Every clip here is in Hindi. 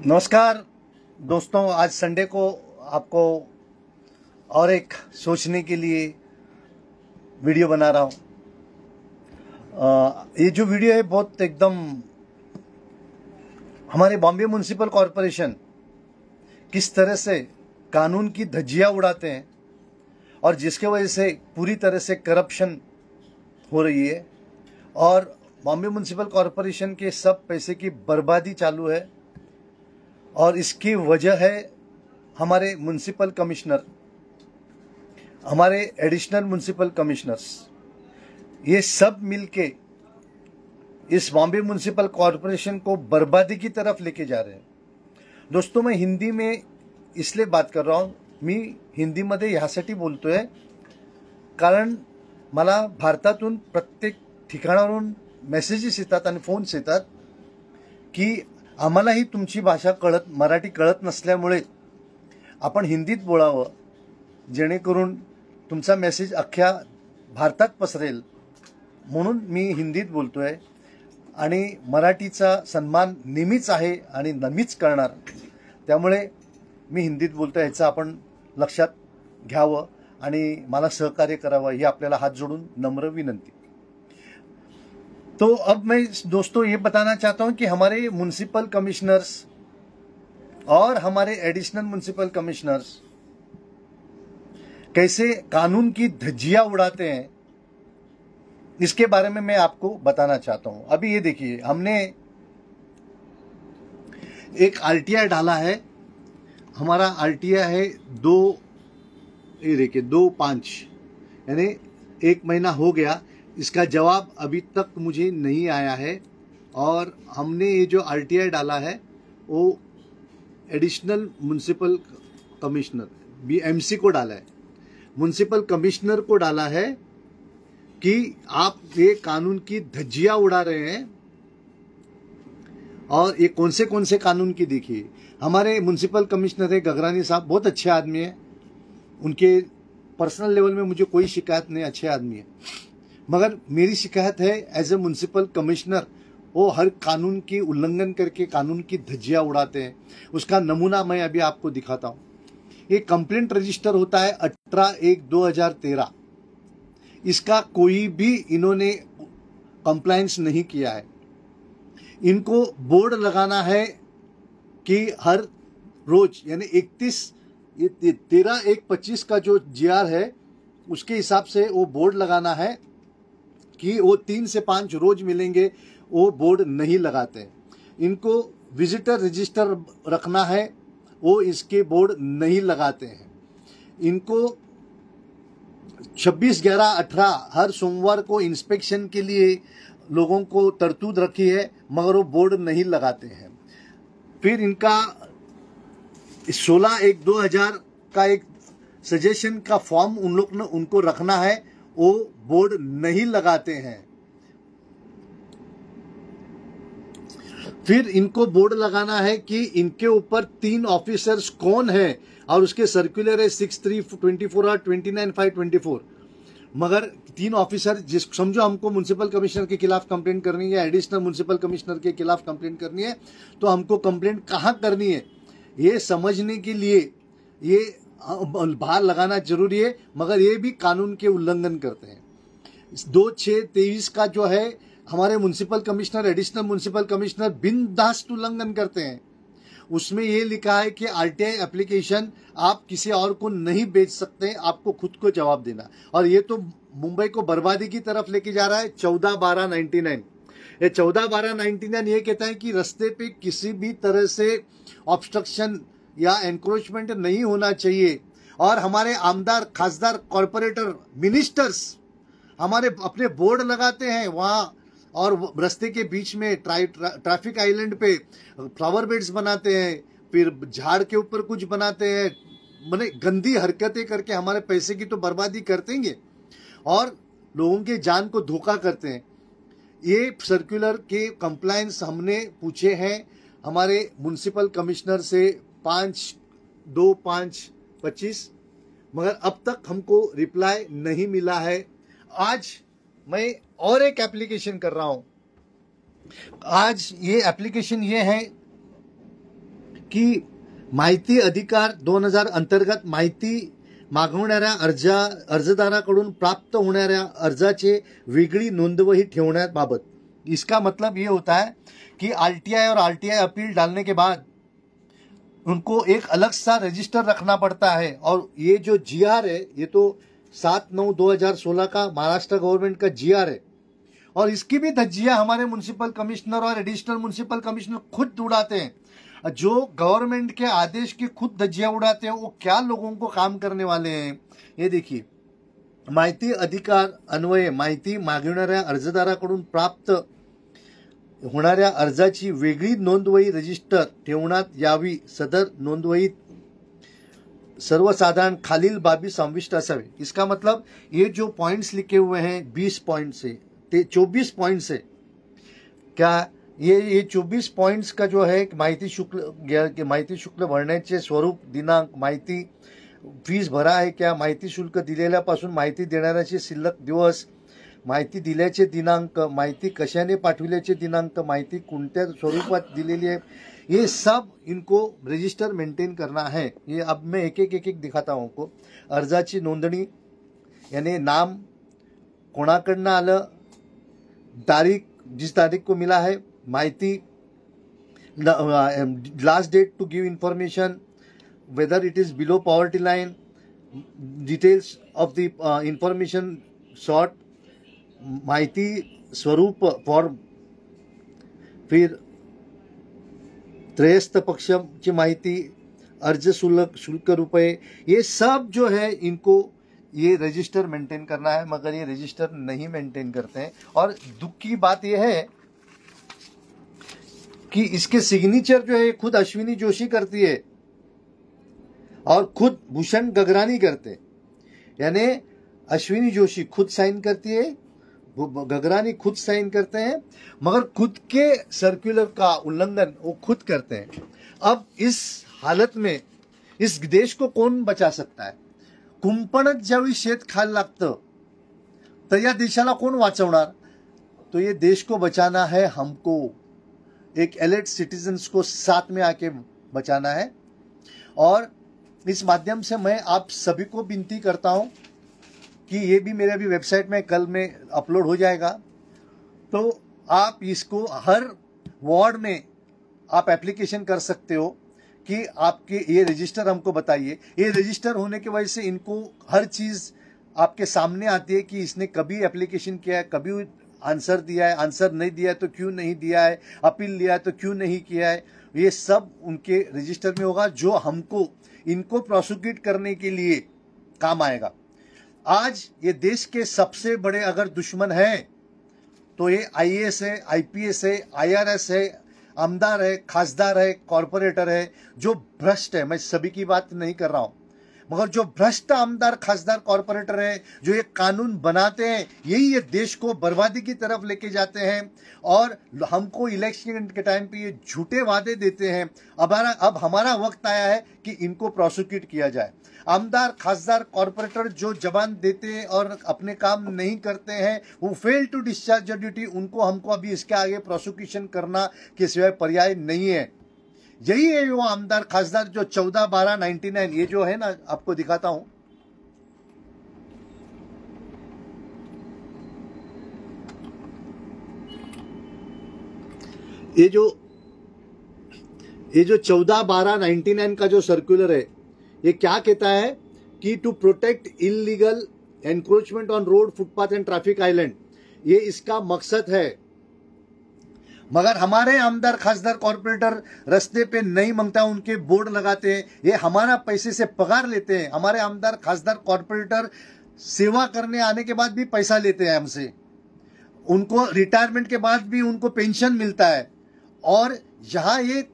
नमस्कार दोस्तों, आज संडे को आपको और एक सोचने के लिए वीडियो बना रहा हूँ। ये जो वीडियो है बहुत एकदम हमारे बॉम्बे म्युनिसिपल कॉरपोरेशन किस तरह से कानून की धज्जियां उड़ाते हैं और जिसके वजह से पूरी तरह से करप्शन हो रही है और बॉम्बे म्युनिसिपल कॉरपोरेशन के सब पैसे की बर्बादी चालू है। और इसकी वजह है हमारे म्युनिसिपल कमिश्नर, हमारे एडिशनल म्युनिसिपल कमिश्नर्स, ये सब मिलके इस बॉम्बे म्युनिसिपल कॉरपोरेशन को बर्बादी की तरफ लेके जा रहे हैं। दोस्तों, मैं हिंदी में इसलिए बात कर रहा हूँ, मी हिंदीमध्ये ह्यासाठी बोलतोय कारण मला भारतातून प्रत्येक ठिकाणावरून मेसेजेस येतात आणि फोन्स येतात की आम्हालाही तुमची भाषा मराठी कळत नसल्यामुळे आपण हिंदीत बोलावं, जेणेकरून तुमचा मेसेज अख्ख्या भारतात पसरेल, म्हणून मी हिंदीत बोलतोय आणि मराठीचा सन्मान नेहमीच आहे आणि नेहमीच करणार, त्यामुळे मी हिंदीत बोलतोय। ह्याचं आपण लक्षात घ्यावं आणि मला सहकार्य करावं ही आपल्याला हात जोडून नम्र विनंती। तो अब मैं दोस्तों ये बताना चाहता हूं कि हमारे म्युनिसिपल कमिश्नर्स और हमारे एडिशनल म्युनिसिपल कमिश्नर्स कैसे कानून की धज्जियां उड़ाते हैं, इसके बारे में मैं आपको बताना चाहता हूं। अभी ये देखिए, हमने एक आरटीआई डाला है। हमारा आरटीआई है 2/5, यानी 1 महीना हो गया। इसका जवाब अभी तक मुझे नहीं आया है और हमने ये जो आरटीआई डाला है वो एडिशनल म्युनिसिपल कमिश्नर बीएमसी को डाला है, म्युनिसिपल कमिश्नर को डाला है कि आप ये कानून की धज्जियां उड़ा रहे हैं। और ये कौन से कानून की, देखिए हमारे म्युनिसिपल कमिश्नर है गगरानी साहब, बहुत अच्छे आदमी है, उनके पर्सनल लेवल में मुझे कोई शिकायत नहीं, अच्छे आदमी है। मगर मेरी शिकायत है एज ए म्युनिसिपल कमिश्नर, वो हर कानून की उल्लंघन करके कानून की धज्जियां उड़ाते हैं। उसका नमूना मैं अभी आपको दिखाता हूं। ये कंप्लेंट रजिस्टर होता है 18/1/2013, इसका कोई भी इन्होंने कंप्लायंस नहीं किया है। इनको बोर्ड लगाना है कि हर रोज, यानी 13/1/25 का जो जीआर है उसके हिसाब से वो बोर्ड लगाना है कि वो 3 से 5 रोज मिलेंगे, वो बोर्ड नहीं लगाते। इनको विजिटर रजिस्टर रखना है, वो इसके बोर्ड नहीं लगाते हैं। इनको 26/11/18 हर सोमवार को इंस्पेक्शन के लिए लोगों को तरतूद रखी है, मगर वो बोर्ड नहीं लगाते हैं। फिर इनका 16/1/2000 का एक सजेशन का फॉर्म उन लोग ने उनको रखना है, वो बोर्ड नहीं लगाते हैं। फिर इनको बोर्ड लगाना है कि इनके ऊपर 3 ऑफिसर्स कौन है और उसके सर्कुलर है 6/3/24 और 29/5/24। मगर 3 ऑफिसर, जिस समझो हमको म्युनिसिपल कमिश्नर के खिलाफ कंप्लेंट करनी है, एडिशनल म्युनिसिपल कमिश्नर के खिलाफ कंप्लेंट करनी है, तो हमको कंप्लेंट कहां करनी है ये समझने के लिए ये बाहर लगाना जरूरी है। मगर ये भी कानून के उल्लंघन करते हैं। 2/6/23 का जो है हमारे municipal commissioner, additional municipal commissioner बिनधास्त उल्लंघन करते हैं। उसमें ये लिखा है कि आरटीआई एप्लीकेशन आप किसी और को नहीं बेच सकते, आपको खुद को जवाब देना। और ये तो मुंबई को बर्बादी की तरफ लेके जा रहा है। 14/12/99 ये 14/12/99 ये कहता है कि रास्ते पे किसी भी तरह से ऑब्स्ट्रक्शन या एनक्रोचमेंट नहीं होना चाहिए। और हमारे आमदार, खासदार, कॉर्पोरेटर, मिनिस्टर्स हमारे अपने बोर्ड लगाते हैं वहां, और रास्ते के बीच में ट्रैफिक आइलैंड पे फ्लावर बेड्स बनाते हैं, फिर झाड़ के ऊपर कुछ बनाते हैं, माने गंदी हरकतें करके हमारे पैसे की तो बर्बादी करतेंगे और लोगों के जान को धोखा करते हैं। ये सर्कुलर के कंप्लायंस हमने पूछे हैं हमारे म्युनिसिपल कमिश्नर से 5/2/25, मगर अब तक हमको रिप्लाई नहीं मिला है। आज मैं और एक एप्लीकेशन कर रहा हूं। आज ये एप्लीकेशन ये है की माहिती अधिकार 2000 अंतर्गत माहिती मागवणाऱ्या अर्जदाराकडून प्राप्त होणाऱ्या अर्जाचे वेगळी नोंदवही ठेवण्याबाबत। इसका मतलब ये होता है कि आरटीआई और आरटीआई अपील डालने के बाद उनको एक अलग सा रजिस्टर रखना पड़ता है। और ये जो जीआर है ये तो 7/9/2016 का महाराष्ट्र गवर्नमेंट का जीआर है, और इसकी भी धज्जियां हमारे म्युनिसिपल कमिश्नर और एडिशनल म्युनिसिपल कमिश्नर खुद उड़ाते हैं। जो गवर्नमेंट के आदेश की खुद धज्जियां उड़ाते हैं, वो क्या लोगों को काम करने वाले हैं। ये देखिए, माहिती अधिकार अन्वये माहिती मागवणाऱ्या अर्जदाराकडून प्राप्त होणाऱ्या अर्जाची वेगळी नोंदवही रजिस्टर ठेवण्यात यावी। सदर नोंदवहीत सर्वसाधारण खालील बाबी समाविष्ट असावे। इसका मतलब ये जो पॉइंट्स लिखे हुए हैं 20 पॉइंट से 24 पॉइंट से, क्या ये 24 पॉइंट्स का जो है माहिती शुल्क भरण्याचे स्वरूप, दिनांक, माहिती फीस भरा आहे क्या, माहिती शुल्क दिलेल्यापासून माहिती देणाऱ्याचे शिल्लक दिवस, माहिती दिल्याचे दिनांक, माहिती कशाने पाठविल्याचे दिनांक, माहिती कोणत्या स्वरूपात दिलेली आहे, ये सब इनको रजिस्टर मेंटेन करना है। ये अब मैं एक एक दिखाता हूँ आपको। अर्जाची नोंदणी यानी नाम कोणाकडनं आलं, तारीख जिस तारीख को मिला है, माहिती, last date to give information, whether it is below poverty line, details of the information short, माहिती स्वरूप फॉर्म, फिर त्रयस्थ पक्षची माहिती, अर्ज शुल्क रुपये, ये सब जो है इनको ये रजिस्टर मेंटेन करना है, मगर ये रजिस्टर नहीं मेंटेन करते हैं। और दुख की बात यह है कि इसके सिग्नेचर जो है खुद अश्विनी जोशी करती है और खुद भूषण गगरानी करते, यानी अश्विनी जोशी खुद साइन करती है, गगरानी खुद साइन करते हैं, मगर खुद के सर्कुलर का उल्लंघन वो खुद करते हैं। अब इस हालत में इस देश को कौन बचा सकता है? कुंपणच ज्यावेळी शेत खायला लागतं तर या देशाला कोण वाचवणार? तो ये देश को बचाना है हमको, एक एलिट सिटीजन्स को साथ में आके बचाना है। और इस माध्यम से मैं आप सभी को विनती करता हूं कि ये भी मेरे अभी वेबसाइट में कल में अपलोड हो जाएगा, तो आप इसको हर वार्ड में आप एप्लीकेशन कर सकते हो कि आपके ये रजिस्टर हमको बताइए। ये रजिस्टर होने की वजह से इनको हर चीज़ आपके सामने आती है कि इसने कभी एप्लीकेशन किया है, कभी आंसर दिया है, आंसर नहीं दिया है तो क्यों नहीं दिया है, अपील लिया है तो क्यों नहीं किया है। ये सब उनके रजिस्टर में होगा, जो हमको इनको प्रोसिक्यूट करने के लिए काम आएगा। आज ये देश के सबसे बड़े अगर दुश्मन है तो ये आईएएस है, आईपीएस है, आईआरएस है, आमदार है, खासदार है, कॉरपोरेटर है, जो भ्रष्ट है। मैं सभी की बात नहीं कर रहा हूं, मगर जो भ्रष्ट आमदार, खासदार, कॉरपोरेटर है, जो ये कानून बनाते हैं, यही ये देश को बर्बादी की तरफ लेके जाते हैं और हमको इलेक्शन के टाइम पे ये झूठे वादे देते हैं। अब हमारा वक्त आया है कि इनको प्रोसिक्यूट किया जाए। आमदार, खासदार, कॉरपोरेटर जो जबान देते हैं और अपने काम नहीं करते हैं, वो फेल टू डिस्चार्ज ड्यूटी, उनको हमको अभी इसके आगे प्रोसिक्यूशन करना के सिवाय पर्याय नहीं है। यही है वो आमदार, खासदार जो 14/12/99, ये जो है ना, आपको दिखाता हूं, ये जो 14/12/99 का जो सर्कुलर है, ये क्या कहता है कि to protect illegal encroachment on road, footpath and traffic island, ये इसका मकसद है। मगर हमारे आमदार, खासदार, कॉर्पोरेटर रास्ते पे नहीं मांगता, उनके बोर्ड लगाते हैं, ये हमारा पैसे से पगार लेते हैं। हमारे आमदार, खासदार, कॉर्पोरेटर सेवा करने आने के बाद भी पैसा लेते हैं हमसे, उनको रिटायरमेंट के बाद भी उनको पेंशन मिलता है। और यहाँ ये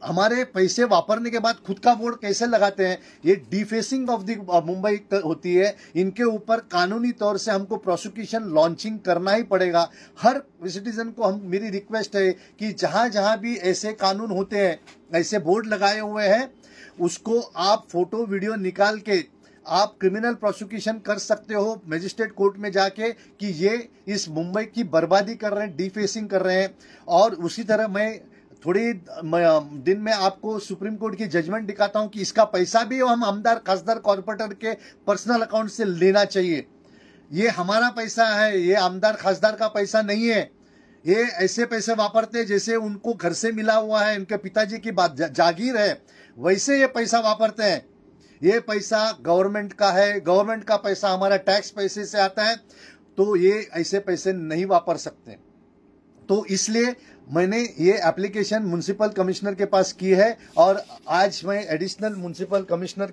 हमारे पैसे वापरने के बाद खुद का बोर्ड कैसे लगाते हैं, ये डिफेसिंग ऑफ द मुंबई होती है। इनके ऊपर कानूनी तौर से हमको प्रोसिक्यूशन लॉन्चिंग करना ही पड़ेगा। हर सिटीजन को मेरी रिक्वेस्ट है कि जहां जहां भी ऐसे कानून होते हैं, ऐसे बोर्ड लगाए हुए हैं, उसको आप फोटो वीडियो निकाल के आप क्रिमिनल प्रोसिक्यूशन कर सकते हो मजिस्ट्रेट कोर्ट में जाके कि ये इस मुंबई की बर्बादी कर रहे हैं, डिफेसिंग कर रहे हैं। और उसी तरह मैं थोड़ी दिन में आपको सुप्रीम कोर्ट की जजमेंट दिखाता हूं कि इसका पैसा भी हम आमदार खासदार कॉर्पोरेटर के पर्सनल अकाउंट से लेना चाहिए। ये हमारा पैसा है, ये आमदार खासदार का पैसा नहीं है। ये ऐसे पैसे वापरते जैसे उनको घर से मिला हुआ है, उनके पिताजी की बात जागीर है, वैसे ये पैसा वापरते हैं। ये पैसा गवर्नमेंट का है, गवर्नमेंट का पैसा हमारा टैक्स पैसे से आता है, तो ये ऐसे पैसे नहीं वापर सकते। तो इसलिए मैंने ये एप्लीकेशन म्युनिसिपल कमिश्नर के पास की है और आज मैं एडिशनल म्युनिसिपल कमिश्नर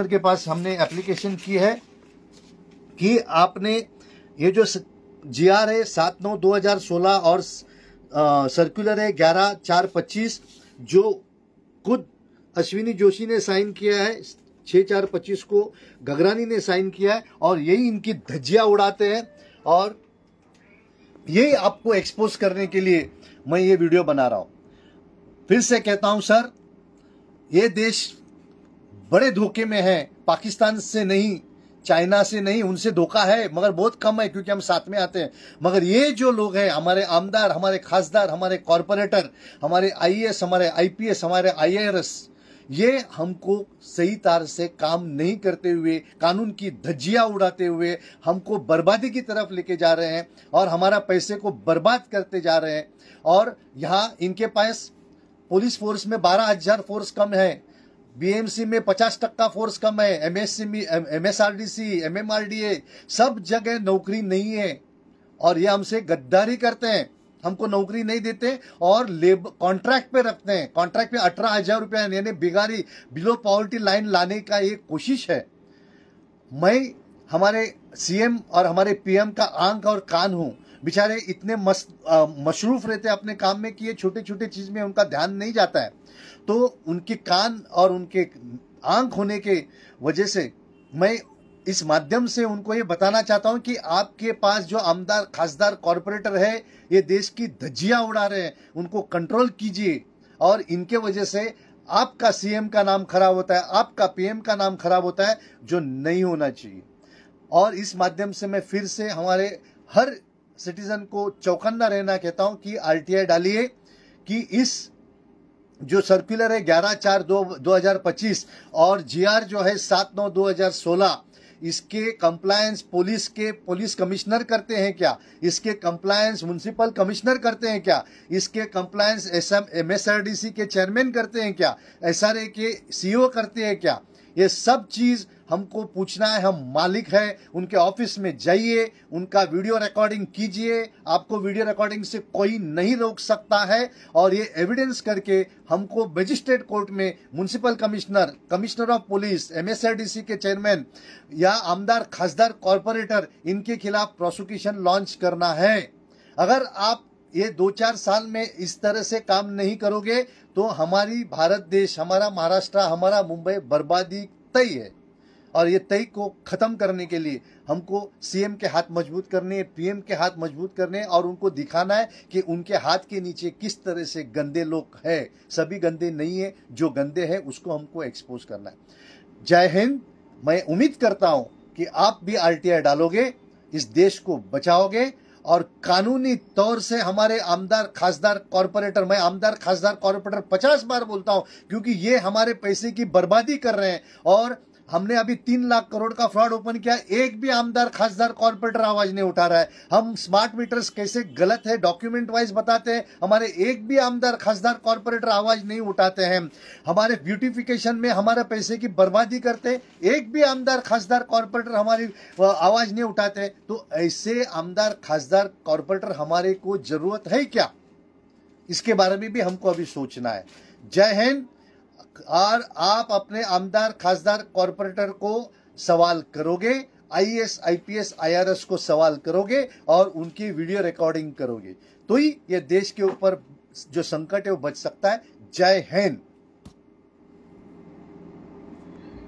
के पास हमने एप्लीकेशन की है कि आपने ये जो GR है 7/9/2016 और सर्कुलर है 11/4/25 जो खुद अश्विनी जोशी ने साइन किया है, 6/4/25 को गगरानी ने साइन किया है, और यही इनकी धज्जियां उड़ाते हैं। और यही आपको एक्सपोज करने के लिए मैं ये वीडियो बना रहा हूं। फिर से कहता हूं सर, ये देश बड़े धोखे में है, पाकिस्तान से नहीं, चाइना से नहीं, उनसे धोखा है मगर बहुत कम है क्योंकि हम साथ में आते हैं। मगर ये जो लोग हैं, हमारे आमदार, हमारे खासदार, हमारे कॉरपोरेटर, हमारे IAS, हमारे IPS, हमारे IRS, ये हमको सही तार से काम नहीं करते हुए, कानून की धज्जियां उड़ाते हुए हमको बर्बादी की तरफ लेके जा रहे हैं और हमारा पैसे को बर्बाद करते जा रहे हैं। और यहाँ इनके पास पुलिस फोर्स में 12,000 फोर्स कम है, BMC में 50% फोर्स कम है, MSC में, MSRDC, MMRDA, सब जगह नौकरी नहीं है। और ये हमसे गद्दारी करते हैं, हमको नौकरी नहीं देते और लेबर कॉन्ट्रैक्ट पे रखते हैं। कॉन्ट्रैक्ट पे 18,000 रुपया यानी बिगारी, बिलो पॉवर्टी लाइन लाने का ये कोशिश है। मैं हमारे CM और हमारे PM का आंख और कान हूं। बेचारे इतने मशरूफ रहते अपने काम में कि ये छोटे छोटे चीज में उनका ध्यान नहीं जाता है। तो उनके कान और उनके आंख होने के वजह से मैं इस माध्यम से उनको ये बताना चाहता हूं कि आपके पास जो आमदार खासदार कॉरपोरेटर है, ये देश की धज्जियां उड़ा रहे हैं, उनको कंट्रोल कीजिए। और इनके वजह से आपका CM का नाम खराब होता है, आपका PM का नाम खराब होता है, जो नहीं होना चाहिए। और इस माध्यम से मैं फिर से हमारे हर सिटीजन को चौकन्ना रहना कहता हूं कि RTI डालिए कि इस जो सर्कुलर है 11/4/2025 और GR जो है 7/9/2016, इसके कंप्लायंस पुलिस कमिश्नर करते हैं क्या? इसके कंप्लायंस म्युनिसिपल कमिश्नर करते हैं क्या? इसके कंप्लायंस MSRDC के चेयरमैन करते हैं क्या? SRA के CEO करते हैं क्या? ये सब चीज हमको पूछना है। हम मालिक हैं, उनके ऑफिस में जाइए, उनका वीडियो रिकॉर्डिंग कीजिए। आपको वीडियो रिकॉर्डिंग से कोई नहीं रोक सकता है। और ये एविडेंस करके हमको मजिस्ट्रेट कोर्ट में municipal commissioner of police, MSRDC के चेयरमैन या आमदार खासदार कॉरपोरेटर, इनके खिलाफ प्रोसिक्यूशन लॉन्च करना है। अगर आप ये 2-4 साल में इस तरह से काम नहीं करोगे तो हमारी भारत देश, हमारा महाराष्ट्र, हमारा मुंबई बर्बादी तय है। और ये तय को खत्म करने के लिए हमको CM के हाथ मजबूत करने, PM के हाथ मजबूत करने और उनको दिखाना है कि उनके हाथ के नीचे किस तरह से गंदे लोग हैं। सभी गंदे नहीं है, जो गंदे हैं उसको हमको एक्सपोज करना है। जय हिंद। मैं उम्मीद करता हूं कि आप भी RTI डालोगे, इस देश को बचाओगे और कानूनी तौर से हमारे आमदार खासदार कॉरपोरेटर, मैं आमदार खासदार कॉरपोरेटर 50 बार बोलता हूं क्योंकि ये हमारे पैसे की बर्बादी कर रहे हैं। और हमने अभी 3 लाख करोड़ का फ्रॉड ओपन किया, एक भी आमदार खासदार कॉर्पोरेटर आवाज नहीं उठा रहा है। हम स्मार्ट मीटर्स कैसे गलत है डॉक्यूमेंट वाइज बताते हैं, हमारे एक भी आमदार खासदार कॉर्पोरेटर आवाज नहीं उठाते हैं। हमारे ब्यूटिफिकेशन में हमारे पैसे की बर्बादी करते हैं, एक भी आमदार खासदार कॉर्पोरेटर हमारी आवाज नहीं उठाते। तो ऐसे आमदार खासदार कॉर्पोरेटर हमारे को जरूरत है क्या, इसके बारे में भी हमको अभी सोचना है। जय हिंद। और आप अपने आमदार खासदार कॉरपोरेटर को सवाल करोगे, IAS IPS IRS को सवाल करोगे और उनकी वीडियो रिकॉर्डिंग करोगे, तो ही ये देश के ऊपर जो संकट है वो बच सकता है। जय हिंद।